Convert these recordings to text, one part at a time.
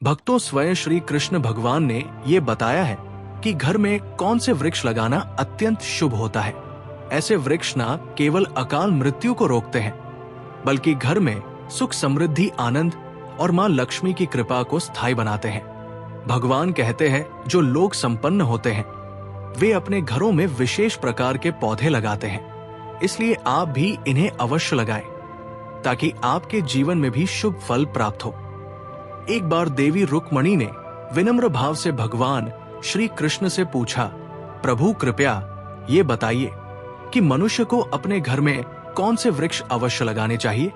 भक्तों, स्वयं श्री कृष्ण भगवान ने ये बताया है कि घर में कौन से वृक्ष लगाना अत्यंत शुभ होता है। ऐसे वृक्ष न केवल अकाल मृत्यु को रोकते हैं, बल्कि घर में सुख, समृद्धि, आनंद और मां लक्ष्मी की कृपा को स्थायी बनाते हैं। भगवान कहते हैं, जो लोग संपन्न होते हैं वे अपने घरों में विशेष प्रकार के पौधे लगाते हैं। इसलिए आप भी इन्हें अवश्य लगाएं, ताकि आपके जीवन में भी शुभ फल प्राप्त हो। एक बार देवी रुक्मणी ने विनम्र भाव से भगवान श्री कृष्ण से पूछा, प्रभु कृपया ये बताइए कि मनुष्य को अपने घर में कौन से वृक्ष अवश्य लगाने चाहिए?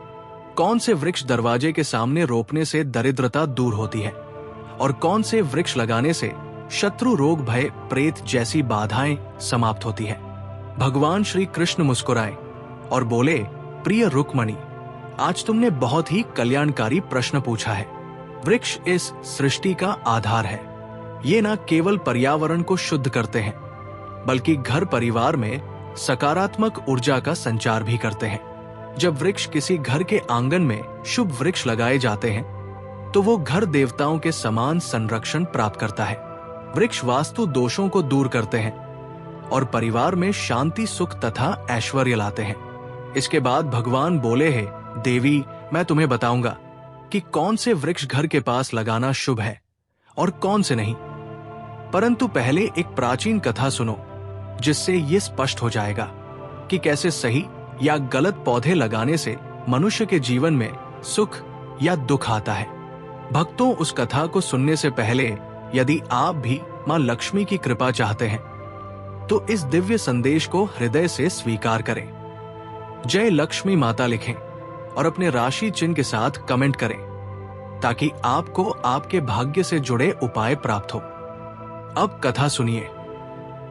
कौन से वृक्ष दरवाजे के सामने रोपने से दरिद्रता दूर होती है? और कौन से वृक्ष लगाने से शत्रु, रोग, भय, प्रेत जैसी बाधाएं समाप्त होती है? भगवान श्री कृष्ण मुस्कुराए और बोले, प्रिय रुक्मणी, आज तुमने बहुत ही कल्याणकारी प्रश्न पूछा है। वृक्ष इस सृष्टि का आधार है। ये न केवल पर्यावरण को शुद्ध करते हैं, बल्कि घर परिवार में सकारात्मक ऊर्जा का संचार भी करते हैं। जब वृक्ष किसी घर के आंगन में शुभ वृक्ष लगाए जाते हैं, तो वो घर देवताओं के समान संरक्षण प्राप्त करता है। वृक्ष वास्तु दोषों को दूर करते हैं और परिवार में शांति, सुख तथा ऐश्वर्य लाते हैं। इसके बाद भगवान बोले हैं, देवी, मैं तुम्हें बताऊंगा कि कौन से वृक्ष घर के पास लगाना शुभ है और कौन से नहीं। परंतु पहले एक प्राचीन कथा सुनो, जिससे ये स्पष्ट हो जाएगा कि कैसे सही या गलत पौधे लगाने से मनुष्य के जीवन में सुख या दुख आता है। भक्तों, उस कथा को सुनने से पहले यदि आप भी मां लक्ष्मी की कृपा चाहते हैं, तो इस दिव्य संदेश को हृदय से स्वीकार करें। जय लक्ष्मी माता लिखें और अपने राशि चिन्ह के साथ कमेंट करें, ताकि आपको आपके भाग्य से जुड़े उपाय प्राप्त हो। अब कथा सुनिए।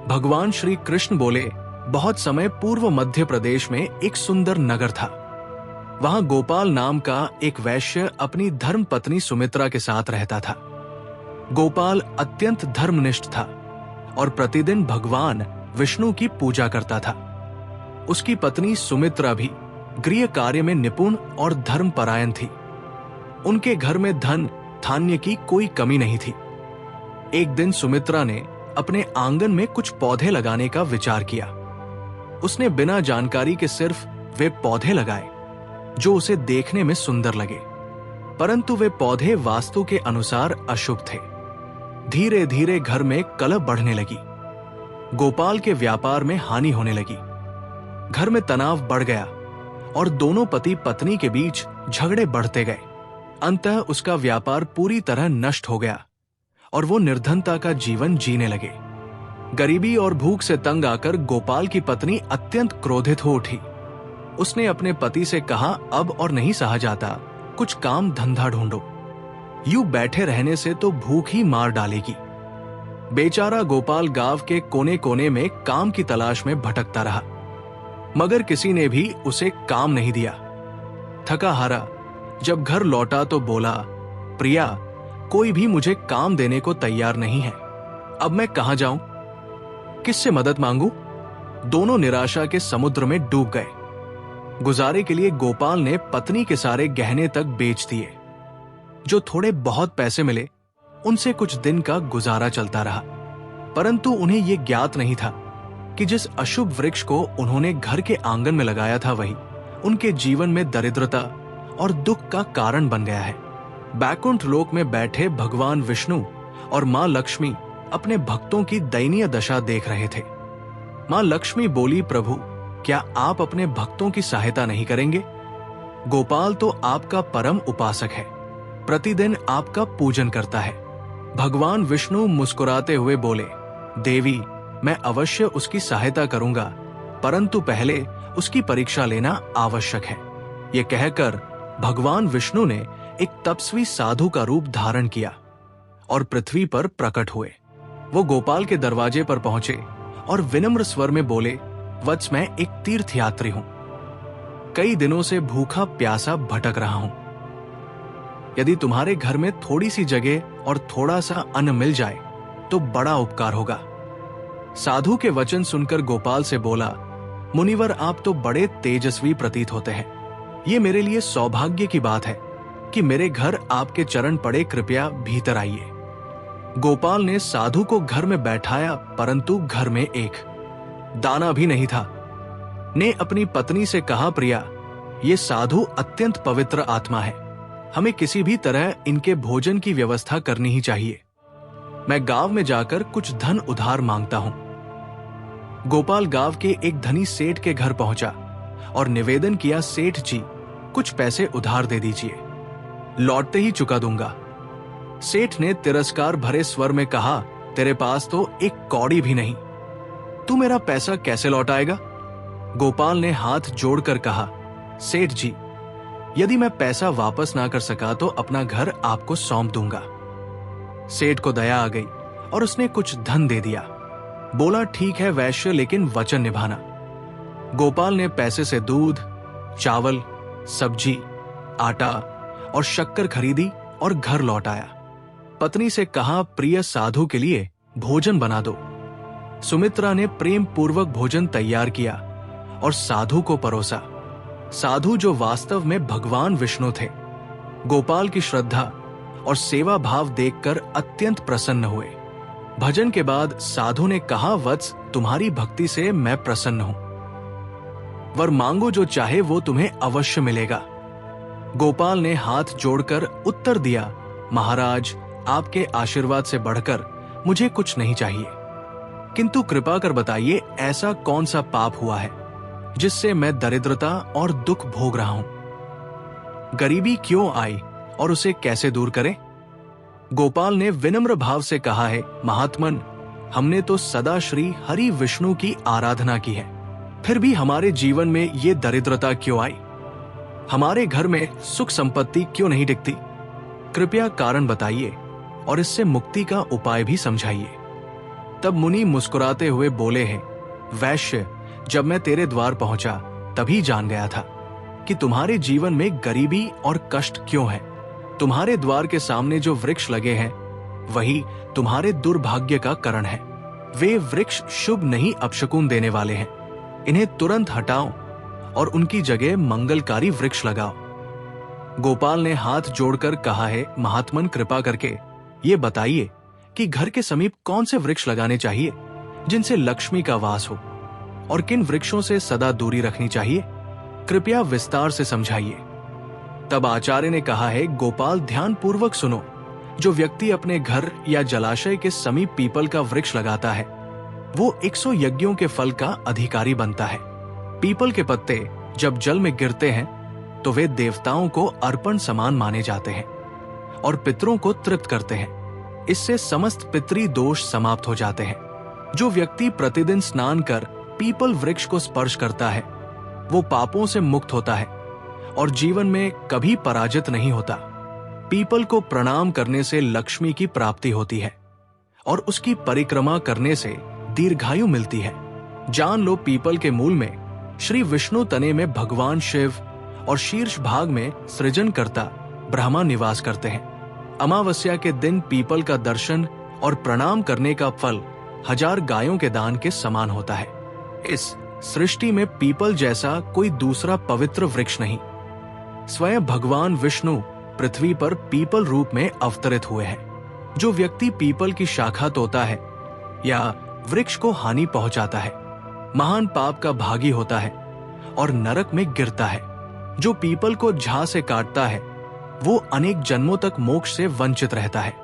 भगवान श्री कृष्ण बोले, बहुत समय पूर्व मध्य प्रदेश में एक सुंदर नगर था। वहां गोपाल नाम का एक वैश्य अपनी धर्म पत्नी सुमित्रा के साथ रहता था। गोपाल अत्यंत धर्मनिष्ठ था और प्रतिदिन भगवान विष्णु की पूजा करता था। उसकी पत्नी सुमित्रा भी गृह कार्य में निपुण और धर्मपरायण थी। उनके घर में धन धान्य की कोई कमी नहीं थी। एक दिन सुमित्रा ने अपने आंगन में कुछ पौधे लगाने का विचार किया। उसने बिना जानकारी के सिर्फ वे पौधे लगाए जो उसे देखने में सुंदर लगे, परंतु वे पौधे वास्तु के अनुसार अशुभ थे। धीरे धीरे घर में कलह बढ़ने लगी। गोपाल के व्यापार में हानि होने लगी। घर में तनाव बढ़ गया और दोनों पति पत्नी के बीच झगड़े बढ़ते गए। अंततः उसका व्यापार पूरी तरह नष्ट हो गया और वो निर्धनता का जीवन जीने लगे। गरीबी और भूख से तंग आकर गोपाल की पत्नी अत्यंत क्रोधित हो उठी। उसने अपने पति से कहा, अब और नहीं सहा जाता, कुछ काम धंधा ढूंढो। यूं बैठे रहने से तो भूख ही मार डालेगी। बेचारा गोपाल गांव के कोने कोने में काम की तलाश में भटकता रहा, मगर किसी ने भी उसे काम नहीं दिया। थका हारा जब घर लौटा तो बोला, प्रिया, कोई भी मुझे काम देने को तैयार नहीं है। अब मैं कहां जाऊं? किससे मदद मांगू? दोनों निराशा के समुद्र में डूब गए। गुजारे के लिए गोपाल ने पत्नी के सारे गहने तक बेच दिए। जो थोड़े बहुत पैसे मिले, उनसे कुछ दिन का गुजारा चलता रहा। परंतु उन्हें यह ज्ञात नहीं था कि जिस अशुभ वृक्ष को उन्होंने घर के आंगन में लगाया था, वही उनके जीवन में दरिद्रता और दुख का कारण बन गया है। बैकुंठ लोक में बैठे भगवान विष्णु और मां लक्ष्मी अपने भक्तों की दयनीय दशा देख रहे थे। मां लक्ष्मी बोली, प्रभु, क्या आप अपने भक्तों की सहायता नहीं करेंगे? गोपाल तो आपका परम उपासक है, प्रतिदिन आपका पूजन करता है। भगवान विष्णु मुस्कुराते हुए बोले, देवी, मैं अवश्य उसकी सहायता करूंगा, परंतु पहले उसकी परीक्षा लेना आवश्यक है। ये कहकर भगवान विष्णु ने एक तपस्वी साधु का रूप धारण किया और पृथ्वी पर प्रकट हुए। वो गोपाल के दरवाजे पर पहुंचे और विनम्र स्वर में बोले, वत्स, मैं एक तीर्थयात्री हूं। कई दिनों से भूखा प्यासा भटक रहा हूं। यदि तुम्हारे घर में थोड़ी सी जगह और थोड़ा सा अन्न मिल जाए तो बड़ा उपकार होगा। साधु के वचन सुनकर गोपाल से बोला, मुनिवर, आप तो बड़े तेजस्वी प्रतीत होते हैं। ये मेरे लिए सौभाग्य की बात है कि मेरे घर आपके चरण पड़े, कृपया भीतर आइए। गोपाल ने साधु को घर में बैठाया, परंतु घर में एक दाना भी नहीं था। ने अपनी पत्नी से कहा, प्रिया, ये साधु अत्यंत पवित्र आत्मा है, हमें किसी भी तरह इनके भोजन की व्यवस्था करनी ही चाहिए। मैं गांव में जाकर कुछ धन उधार मांगता हूं। गोपाल गांव के एक धनी सेठ के घर पहुंचा और निवेदन किया, सेठ जी, कुछ पैसे उधार दे दीजिए, लौटते ही चुका दूंगा। सेठ ने तिरस्कार भरे स्वर में कहा, तेरे पास तो एक कौड़ी भी नहीं, तू मेरा पैसा कैसे लौटाएगा? गोपाल ने हाथ जोड़कर कहा, सेठ जी, यदि मैं पैसा वापस ना कर सका तो अपना घर आपको सौंप दूंगा। सेठ को दया आ गई और उसने कुछ धन दे दिया। बोला, ठीक है वैश्य, लेकिन वचन निभाना। गोपाल ने पैसे से दूध, चावल, सब्जी, आटा और शक्कर खरीदी और घर लौट आया। पत्नी से कहा, प्रिय साधु के लिए भोजन बना दो। सुमित्रा ने प्रेम पूर्वक भोजन तैयार किया और साधु को परोसा। साधु, जो वास्तव में भगवान विष्णु थे, गोपाल की श्रद्धा और सेवा भाव देखकर अत्यंत प्रसन्न हुए। भजन के बाद साधु ने कहा, वत्स, तुम्हारी भक्ति से मैं प्रसन्न हूं, वर मांगो जो चाहे वो तुम्हें अवश्य मिलेगा। गोपाल ने हाथ जोड़कर उत्तर दिया, महाराज, आपके आशीर्वाद से बढ़कर मुझे कुछ नहीं चाहिए, किंतु कृपा कर बताइए ऐसा कौन सा पाप हुआ है जिससे मैं दरिद्रता और दुख भोग रहा हूं? गरीबी क्यों आई और उसे कैसे दूर करें? गोपाल ने विनम्र भाव से कहा है, महात्मन, हमने तो सदा श्री हरि विष्णु की आराधना की है, फिर भी हमारे जीवन में ये दरिद्रता क्यों आई? हमारे घर में सुख संपत्ति क्यों नहीं टिकती? कृपया कारण बताइए और इससे मुक्ति का उपाय भी समझाइए। तब मुनि मुस्कुराते हुए बोले हैं, वैश्य, जब मैं तेरे द्वार पहुंचा तभी जान गया था कि तुम्हारे जीवन में गरीबी और कष्ट क्यों है। तुम्हारे द्वार के सामने जो वृक्ष लगे हैं वही तुम्हारे दुर्भाग्य का कारण है। वे वृक्ष शुभ नहीं अपशकुन देने वाले हैं। इन्हें तुरंत हटाओ और उनकी जगह मंगलकारी वृक्ष लगाओ। गोपाल ने हाथ जोड़कर कहा है, महात्मन, कृपा करके ये बताइए कि घर के समीप कौन से वृक्ष लगाने चाहिए जिनसे लक्ष्मी का वास हो, और किन वृक्षों से सदा दूरी रखनी चाहिए? कृपया विस्तार से समझाइए। तब आचार्य ने कहा है, गोपाल, ध्यान पूर्वक सुनो। जो व्यक्ति अपने घर या जलाशय के समीप पीपल का वृक्ष लगाता है वो 100 यज्ञों के फल का अधिकारी बनता है। पीपल के पत्ते जब जल में गिरते हैं तो वे देवताओं को अर्पण समान माने जाते हैं और पितरों को तृप्त करते हैं। इससे समस्त पितरी दोष समाप्त हो जाते हैं। जो व्यक्ति प्रतिदिन स्नान कर पीपल वृक्ष को स्पर्श करता है वो पापों से मुक्त होता है और जीवन में कभी पराजित नहीं होता। पीपल को प्रणाम करने से लक्ष्मी की प्राप्ति होती है और उसकी परिक्रमा करने से दीर्घायु मिलती है। जान लो, पीपल के मूल में श्री विष्णु, तने में भगवान शिव और शीर्ष भाग में सृजनकर्ता ब्रह्मा निवास करते हैं। अमावस्या के दिन पीपल का दर्शन और प्रणाम करने का फल 1000 गायों के दान के समान होता है। इस सृष्टि में पीपल जैसा कोई दूसरा पवित्र वृक्ष नहीं। स्वयं भगवान विष्णु पृथ्वी पर पीपल रूप में अवतरित हुए हैं। जो व्यक्ति पीपल की शाखा तोड़ता है या वृक्ष को हानि पहुंचाता है महान पाप का भागी होता है और नरक में गिरता है। जो पीपल को झां से काटता है वो अनेक जन्मों तक मोक्ष से वंचित रहता है।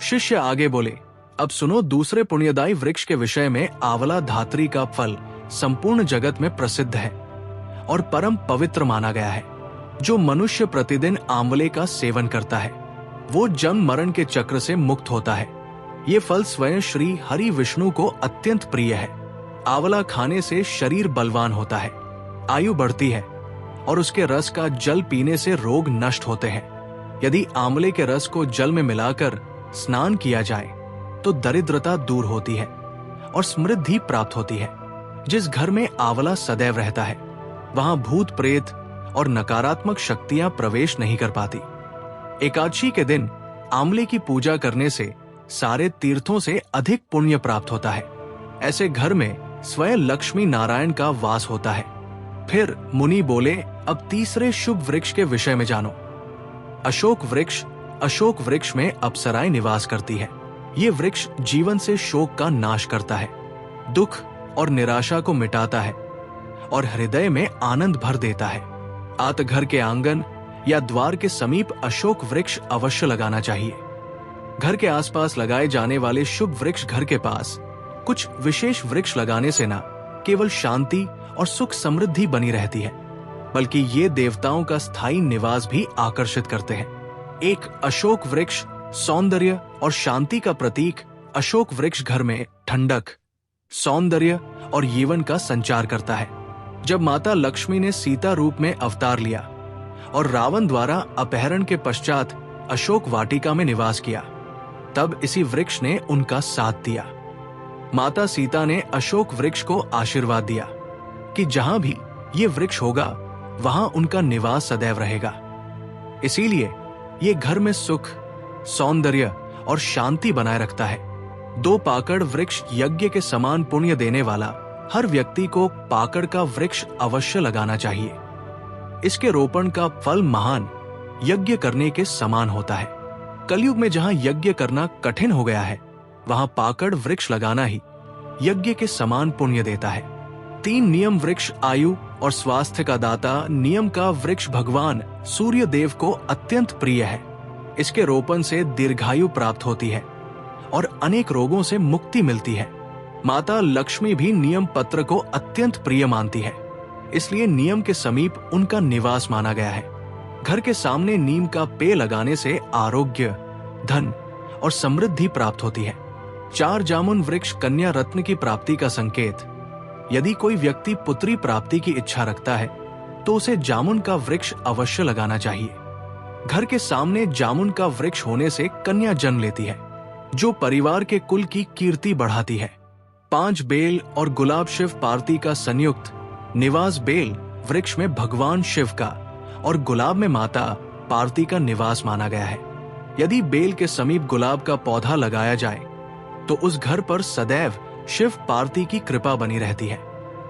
शिष्य आगे बोले, अब सुनो, दूसरे पुण्यदायी वृक्ष के विषय में आंवला धात्री का फल संपूर्ण जगत में प्रसिद्ध है और परम पवित्र माना गया है। जो मनुष्य प्रतिदिन आंवले का सेवन करता है वो जन्म मरण के चक्र से मुक्त होता है। ये फल स्वयं श्री हरि विष्णु को अत्यंत प्रिय है। आंवला खाने से शरीर बलवान होता है, आयु बढ़ती है और उसके रस का जल पीने से रोग नष्ट होते हैं। यदि आंवले के रस को जल में मिलाकर स्नान किया जाए तो दरिद्रता दूर होती है और समृद्धि प्राप्त होती है। जिस घर में आंवला सदैव रहता है वहां भूत प्रेत और नकारात्मक शक्तियां प्रवेश नहीं कर पाती। एकादशी के दिन आंवले की पूजा करने से सारे तीर्थों से अधिक पुण्य प्राप्त होता है। ऐसे घर में स्वयं लक्ष्मी नारायण का वास होता है। फिर मुनि बोले, अब तीसरे शुभ वृक्ष के विषय में जानो। अशोक वृक्ष में अप्सराएं निवास करती है। ये वृक्ष जीवन से शोक का नाश करता है, दुख और निराशा को मिटाता है और हृदय में आनंद भर देता है। अतः घर के आंगन या द्वार के समीप अशोक वृक्ष अवश्य लगाना चाहिए। घर के आसपास लगाए जाने वाले शुभ वृक्ष, घर के पास कुछ विशेष वृक्ष लगाने से न केवल शांति और सुख समृद्धि बनी रहती है, बल्कि ये देवताओं का स्थायी निवास भी आकर्षित करते हैं। एक अशोक वृक्ष सौंदर्य और शांति का प्रतीक। अशोक वृक्ष घर में ठंडक, सौंदर्य और जीवन का संचार करता है। जब माता लक्ष्मी ने सीता रूप में अवतार लिया और रावण द्वारा अपहरण के पश्चात अशोक वाटिका में निवास किया, तब इसी वृक्ष ने उनका साथ दिया। माता सीता ने अशोक वृक्ष को आशीर्वाद दिया कि जहां भी ये वृक्ष होगा वहां उनका निवास सदैव रहेगा। इसीलिए ये घर में सुख, सौंदर्य और शांति बनाए रखता है। 2 पाकड़ वृक्ष यज्ञ के समान पुण्य देने वाला। हर व्यक्ति को पाकड़ का वृक्ष अवश्य लगाना चाहिए। इसके रोपण का फल महान यज्ञ करने के समान होता है। कलयुग में जहां यज्ञ करना कठिन हो गया है, वहां पाकड़ वृक्ष लगाना ही यज्ञ के समान पुण्य देता है। 3 नियम वृक्ष आयु और स्वास्थ्य का दाता। नियम का वृक्ष भगवान सूर्य देव को अत्यंत प्रिय है। इसके रोपण से दीर्घायु प्राप्त होती है और अनेक रोगों से मुक्ति मिलती है। माता लक्ष्मी भी नियम पत्र को अत्यंत प्रिय मानती है, इसलिए नियम के समीप उनका निवास माना गया है। घर के सामने नीम का पेड़ लगाने से आरोग्य, धन और समृद्धि प्राप्त होती है। 4 जामुन वृक्ष कन्या रत्न की प्राप्ति का संकेत। यदि कोई व्यक्ति पुत्री प्राप्ति की इच्छा रखता है तो उसे जामुन का वृक्ष अवश्य लगाना चाहिए। घर के सामने जामुन का वृक्ष होने से कन्या जन्म लेती है, जो परिवार के कुल की कीर्ति बढ़ाती है। 5 बेल और गुलाब शिव पार्वती का संयुक्त निवास। बेल वृक्ष में भगवान शिव का और गुलाब में माता पार्वती का निवास माना गया है। यदि बेल के समीप गुलाब का पौधा लगाया जाए तो उस घर पर सदैव शिव पार्वती की कृपा बनी रहती है।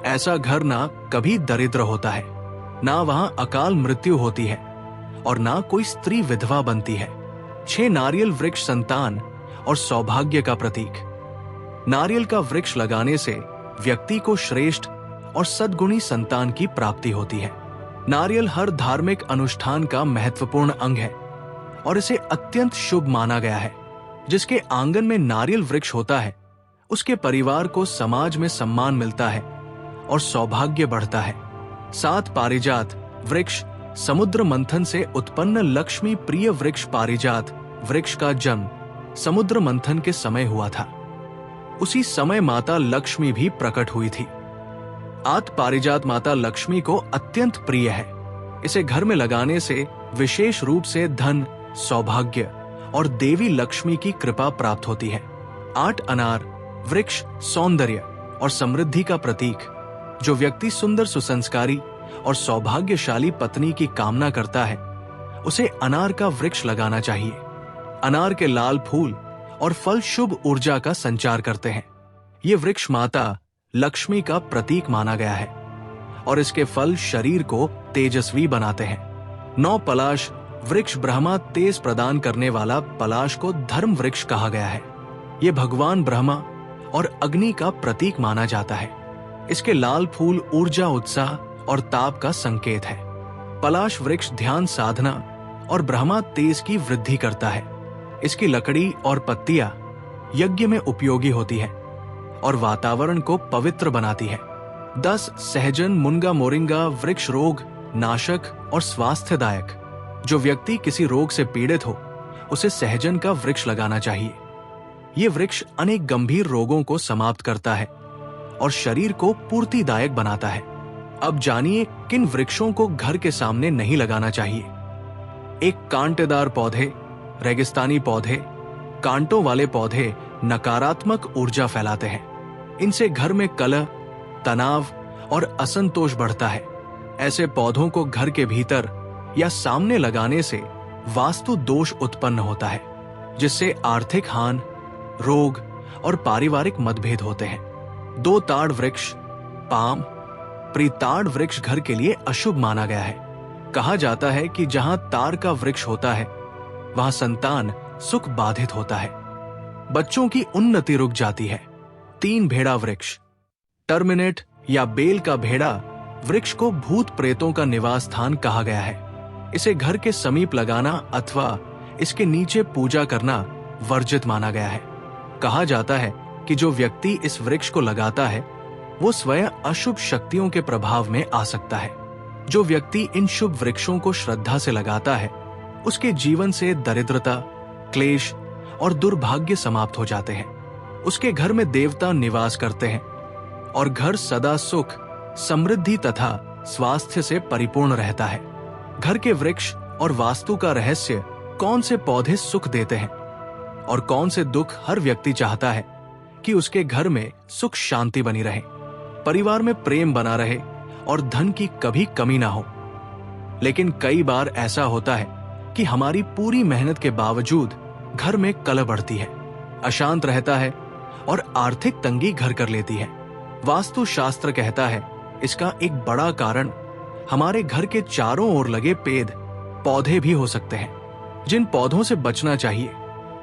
ऐसा घर ना कभी दरिद्र होता है, ना वहां अकाल मृत्यु होती है और ना कोई स्त्री विधवा बनती है। 6 नारियल वृक्ष संतान और सौभाग्य का प्रतीक। नारियल का वृक्ष लगाने से व्यक्ति को श्रेष्ठ और सद्गुणी संतान की प्राप्ति होती है। नारियल हर धार्मिक अनुष्ठान का महत्वपूर्ण अंग है और इसे अत्यंत शुभ माना गया है। जिसके आंगन में नारियल वृक्ष होता है, उसके परिवार को समाज में सम्मान मिलता है और सौभाग्य बढ़ता है। 7 पारिजात वृक्ष। समुद्र मंथन से उत्पन्न लक्ष्मी प्रिय वृक्ष पारिजात वृक्ष का जन्म समुद्र मंथन के समय हुआ था। उसी समय माता लक्ष्मी भी प्रकट हुई थी। पारिजात माता लक्ष्मी को अत्यंत प्रिय है। इसे घर में लगाने से विशेष रूप से धन, सौभाग्य और देवी लक्ष्मी की कृपा प्राप्त होती है। 8 अनार वृक्ष सौंदर्य और समृद्धि का प्रतीक। जो व्यक्ति सुंदर, सुसंस्कारी और सौभाग्यशाली पत्नी की कामना करता है, उसे अनार का वृक्ष लगाना चाहिए। अनार के लाल फूल और फल शुभ ऊर्जा का संचार करते हैं। ये वृक्ष माता लक्ष्मी का प्रतीक माना गया है और इसके फल शरीर को तेजस्वी बनाते हैं। 9 पलाश वृक्ष। ब्रह्मा तेज प्रदान करने वाला पलाश को धर्म वृक्ष कहा गया है। ये भगवान ब्रह्मा और अग्नि का प्रतीक माना जाता है। इसके लाल फूल ऊर्जा, उत्साह और ताप का संकेत है। पलाश वृक्ष ध्यान, साधना और ब्रह्मा तेज की वृद्धि करता है। इसकी लकड़ी और पत्तियां यज्ञ में उपयोगी होती है और वातावरण को पवित्र बनाती है। 10 सहजन मुनगा मोरिंगा वृक्ष रोग नाशक और स्वास्थ्यदायक। जो व्यक्ति किसी रोग से पीड़ित हो, उसे सहजन का वृक्ष लगाना चाहिए। ये वृक्ष अनेक गंभीर रोगों को समाप्त करता है और शरीर को पूर्तिदायक बनाता है। अब जानिए किन वृक्षों को घर के सामने नहीं लगाना चाहिए। 1 कांटेदार पौधे। रेगिस्तानी पौधे, कांटों वाले पौधे नकारात्मक ऊर्जा फैलाते हैं। इनसे घर में कलह, तनाव और असंतोष बढ़ता है। ऐसे पौधों को घर के भीतर या सामने लगाने से वास्तु दोष उत्पन्न होता है, जिससे आर्थिक हानि, रोग और पारिवारिक मतभेद होते हैं। 2 ताड़ वृक्ष। पाम प्रीताड़ वृक्ष घर के लिए अशुभ माना गया है। कहा जाता है कि जहां तार का वृक्ष होता है वहां संतान सुख बाधित होता है, बच्चों की उन्नति रुक जाती है। 3 भेड़ा वृक्ष। टर्मिनेट या बेल का भेड़ा वृक्ष को भूत प्रेतों का निवास स्थान कहा गया है। इसे घर के समीप लगाना अथवा इसके नीचे पूजा करना वर्जित माना गया है। कहा जाता है कि जो व्यक्ति इस वृक्ष को लगाता है वो स्वयं अशुभ शक्तियों के प्रभाव में आ सकता है। जो व्यक्ति इन शुभ वृक्षों को श्रद्धा से लगाता है उसके जीवन से दरिद्रता, क्लेश और दुर्भाग्य समाप्त हो जाते हैं। उसके घर में देवता निवास करते हैं और घर सदा सुख, समृद्धि तथा स्वास्थ्य से परिपूर्ण रहता है। घर के वृक्ष और वास्तु का रहस्य, कौन से पौधे सुख देते हैं और कौन से दुख हर व्यक्ति चाहता है कि उसके घर में सुख शांति बनी रहे, परिवार में प्रेम बना रहे और धन की कभी कमी ना हो। लेकिन कई बार ऐसा होता है कि हमारी पूरी मेहनत के बावजूद घर में कलह बढ़ती है, अशांत रहता है और आर्थिक तंगी घर कर लेती है। वास्तु शास्त्र कहता है इसका एक बड़ा कारण हमारे घर के चारों ओर लगे पेड़ पौधे भी हो सकते हैं, जिन पौधों से बचना चाहिए।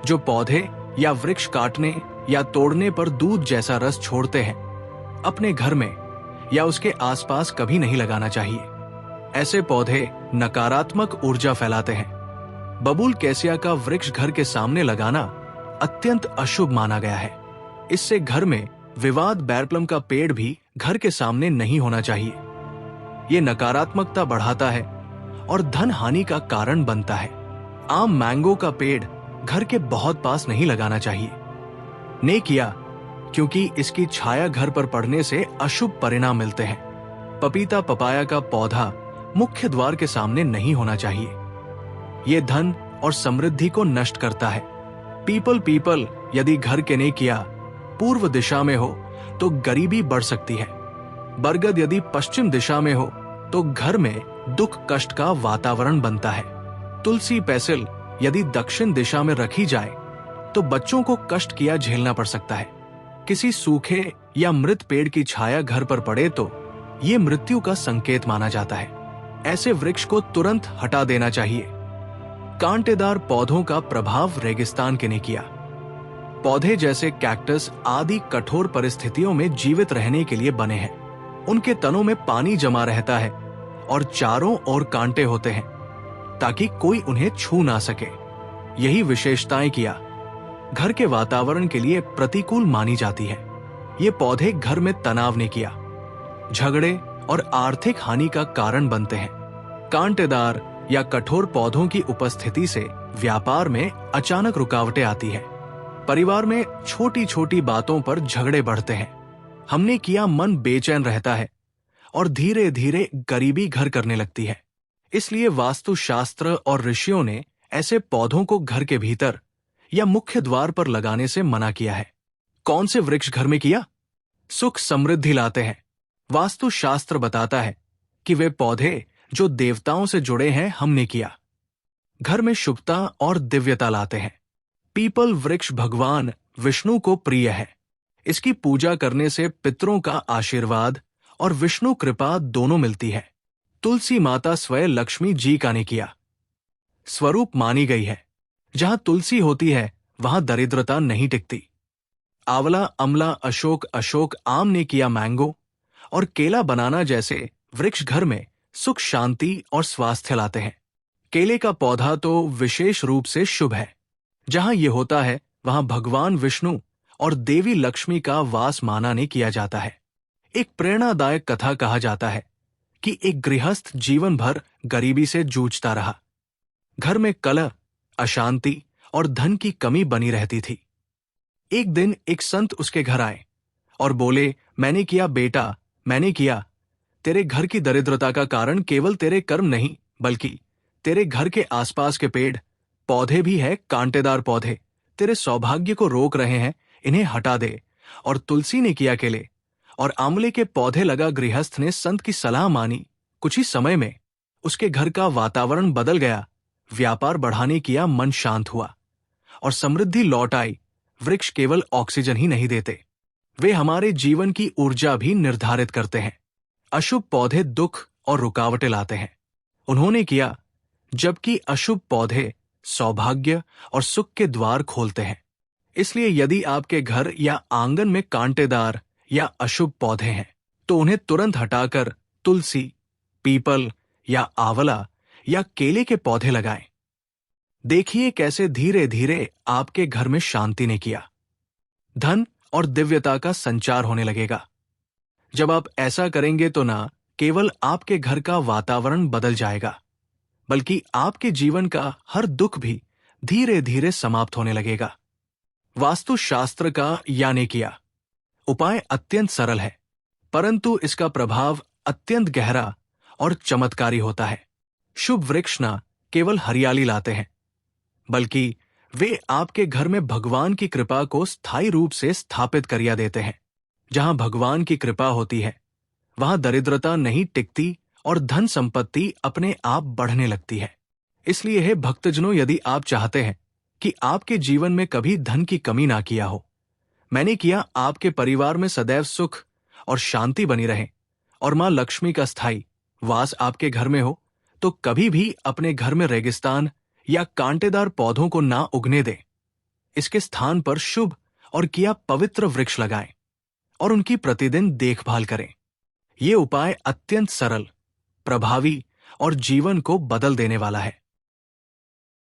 जो पौधे या वृक्ष काटने या तोड़ने पर दूध जैसा रस छोड़ते हैं, अपने घर में या उसके आसपास कभी नहीं लगाना चाहिए। ऐसे पौधे नकारात्मक ऊर्जा फैलाते हैं। बबूल कैसिया का वृक्ष घर के सामने लगाना अत्यंत अशुभ माना गया है। इससे घर में विवाद। बैरप्लम का पेड़ भी घर के सामने नहीं होना चाहिए। ये नकारात्मकता बढ़ाता है और धन हानि का कारण बनता है। आम मैंगो का पेड़ घर के बहुत पास नहीं लगाना चाहिए। नेकिया, क्योंकि इसकी छाया घर पर पड़ने से अशुभ परिणाम मिलते हैं। पपीता पपाया का पौधा मुख्य द्वार के सामने नहीं होना चाहिए। ये धन और समृद्धि को नष्ट करता है। पीपल यदि घर के नेकिया पूर्व दिशा में हो तो गरीबी बढ़ सकती है। बरगद यदि पश्चिम दिशा में हो तो घर में दुख कष्ट का वातावरण बनता है। तुलसी पैसिल यदि दक्षिण दिशा में रखी जाए तो बच्चों को कष्ट किया झेलना पड़ सकता है। किसी सूखे या मृत पेड़ की छाया घर पर पड़े तो ये मृत्यु का संकेत माना जाता है। ऐसे वृक्ष को तुरंत हटा देना चाहिए। कांटेदार पौधों का प्रभाव रेगिस्तान के नेकिया। पौधे जैसे कैक्टस आदि कठोर परिस्थितियों में जीवित रहने के लिए बने हैं। उनके तनों में पानी जमा रहता है और चारों ओर कांटे होते हैं ताकि कोई उन्हें छू ना सके। यही विशेषताएं किया घर के वातावरण के लिए प्रतिकूल मानी जाती है। ये पौधे घर में तनाव ने किया, झगड़े और आर्थिक हानि का कारण बनते हैं। कांटेदार या कठोर पौधों की उपस्थिति से व्यापार में अचानक रुकावटें आती है। परिवार में छोटी छोटी बातों पर झगड़े बढ़ते हैं। हमने किया मन बेचैन रहता है और धीरे धीरे गरीबी घर करने लगती है। इसलिए वास्तुशास्त्र और ऋषियों ने ऐसे पौधों को घर के भीतर या मुख्य द्वार पर लगाने से मना किया है। कौन से वृक्ष घर में किया सुख समृद्धि लाते हैं? वास्तुशास्त्र बताता है कि वे पौधे जो देवताओं से जुड़े हैं हमने किया, घर में शुभता और दिव्यता लाते हैं। पीपल वृक्ष भगवान विष्णु को प्रिय है। इसकी पूजा करने से पितरों का आशीर्वाद और विष्णु कृपा दोनों मिलती है। तुलसी माता स्वयं लक्ष्मी जी का ने किया स्वरूप मानी गई है। जहां तुलसी होती है वहां दरिद्रता नहीं टिकती। आंवला, अमला, अशोक आम ने किया मैंगो और केला बनाना जैसे वृक्ष घर में सुख शांति और स्वास्थ्य लाते हैं। केले का पौधा तो विशेष रूप से शुभ है। जहां ये होता है वहां भगवान विष्णु और देवी लक्ष्मी का वास माना ने किया जाता है। एक प्रेरणादायक कथा कहा जाता है कि एक गृहस्थ जीवन भर गरीबी से जूझता रहा। घर में कलह, अशांति और धन की कमी बनी रहती थी। एक दिन एक संत उसके घर आए और बोले, मैंने किया बेटा, मैंने किया। तेरे घर की दरिद्रता का कारण केवल तेरे कर्म नहीं बल्कि तेरे घर के आसपास के पेड़ पौधे भी है। कांटेदार पौधे तेरे सौभाग्य को रोक रहे हैं, इन्हें हटा दे। और तुलसी ने किया केले और आंवले के पौधे लगा। गृहस्थ ने संत की सलाह मानी। कुछ ही समय में उसके घर का वातावरण बदल गया। व्यापार बढ़ाने किया, मन शांत हुआ और समृद्धि लौट आई। वृक्ष केवल ऑक्सीजन ही नहीं देते, वे हमारे जीवन की ऊर्जा भी निर्धारित करते हैं। अशुभ पौधे दुख और रुकावटें लाते हैं। उन्होंने किया, जबकि अशुभ पौधे सौभाग्य और सुख के द्वार खोलते हैं। इसलिए यदि आपके घर या आंगन में कांटेदार या अशुभ पौधे हैं, तो उन्हें तुरंत हटाकर तुलसी, पीपल या आंवला या केले के पौधे लगाएं। देखिए कैसे धीरे धीरे आपके घर में शांति ने किया, धन और दिव्यता का संचार होने लगेगा। जब आप ऐसा करेंगे तो न केवल आपके घर का वातावरण बदल जाएगा, बल्कि आपके जीवन का हर दुख भी धीरे धीरे समाप्त होने लगेगा। वास्तुशास्त्र का यानी किया उपाय अत्यंत सरल है, परंतु इसका प्रभाव अत्यंत गहरा और चमत्कारी होता है। शुभ वृक्ष न केवल हरियाली लाते हैं, बल्कि वे आपके घर में भगवान की कृपा को स्थायी रूप से स्थापित करिया देते हैं। जहां भगवान की कृपा होती है, वहां दरिद्रता नहीं टिकती और धन संपत्ति अपने आप बढ़ने लगती है। इसलिए हे भक्तजनों, यदि आप चाहते हैं कि आपके जीवन में कभी धन की कमी ना किया हो, मैंने किया आपके परिवार में सदैव सुख और शांति बनी रहे और मां लक्ष्मी का स्थायी वास आपके घर में हो, तो कभी भी अपने घर में रेगिस्तान या कांटेदार पौधों को ना उगने दें। इसके स्थान पर शुभ और किया पवित्र वृक्ष लगाएं और उनकी प्रतिदिन देखभाल करें। ये उपाय अत्यंत सरल, प्रभावी और जीवन को बदल देने वाला है।